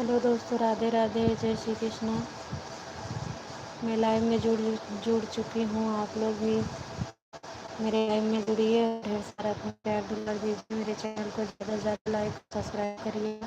Hello दोस्तों, राधे राधे, जय श्री कृष्णा। मैं लाइव में जुड़ चुकी हूँ। आप लोग भी मेरे लाइव में जुड़िए, ढेर सारा अपना प्यार दुलार दीजिए। मेरे चैनल को ज़्यादा से ज़्यादा लाइक सब्सक्राइब करिए।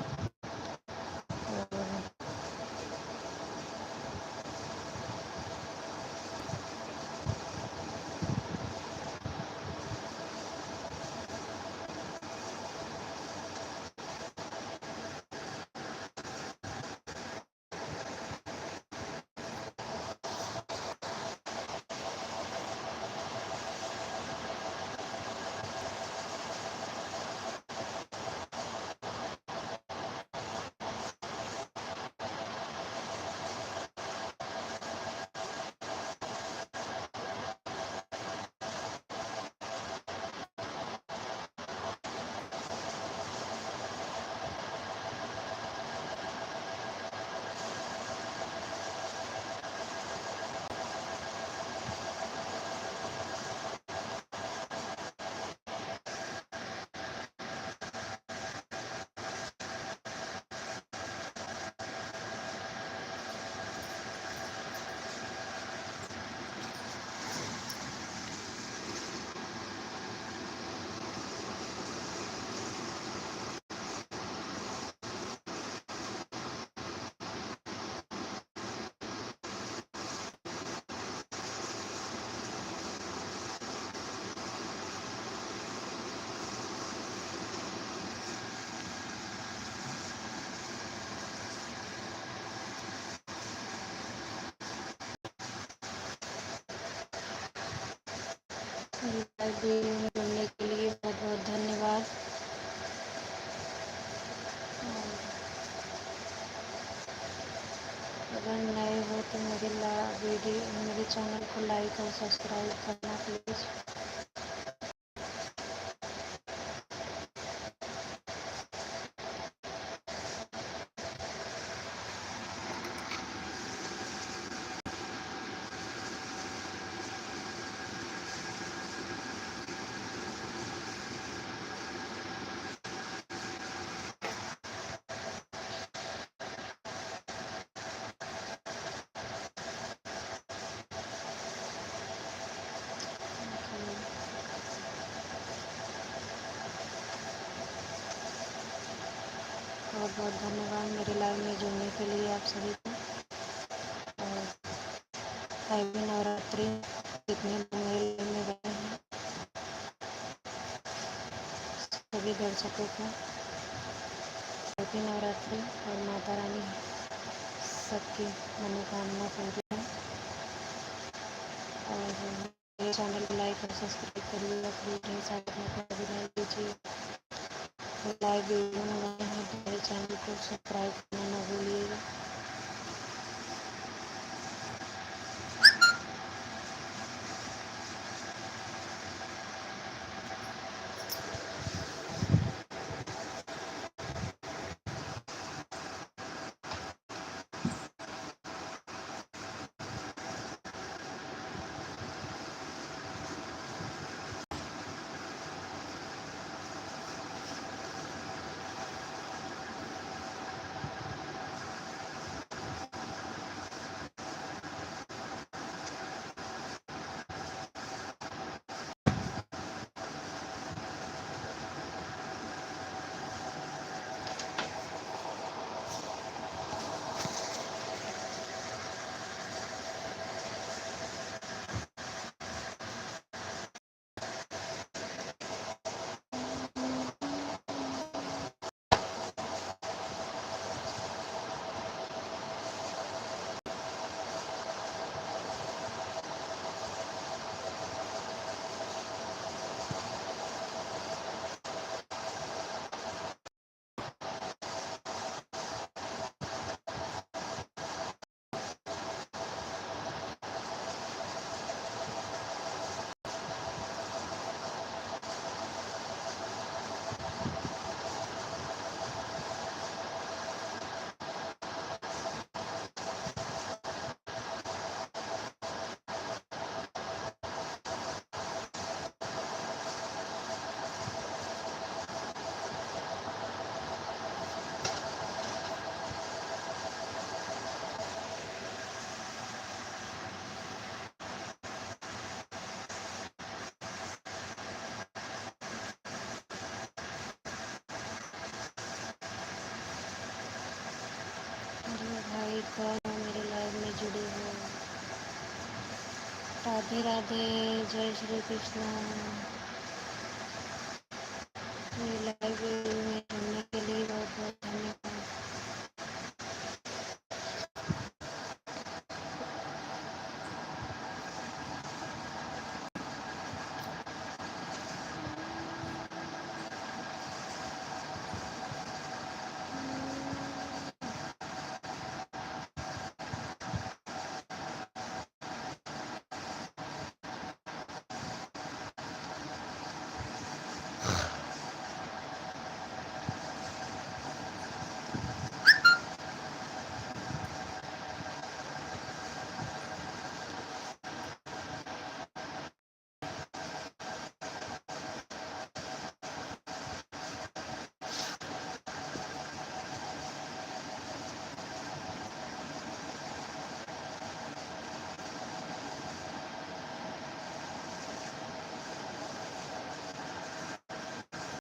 और लाइव वीडियो में जुड़ने के लिए बहुत बहुत धन्यवाद। अगर नए हो तो मेरे चैनल को लाइक और सब्सक्राइब करना प्लीज़। बहुत बहुत धन्यवाद मेरे लाइव में जुड़ने के लिए आप सभी को। और हैप्पी नवरात्रि। जितने लोग मेरे लाइव में गए हैं सभी दर्शकों को हैप्पी नवरात्रि। और माता रानी सबकी मनोकामना पूरी है। और मेरे चैनल को लाइक और सब्सक्राइब करिएगा। प्लीज़ ढेर सारे अपना विराम दीजिए। लाइव वीडियो में नए हैं तो मेरे चैनल को सब्सक्राइब करना ना भूलिएगा। राधे राधे, जय श्री कृष्ण।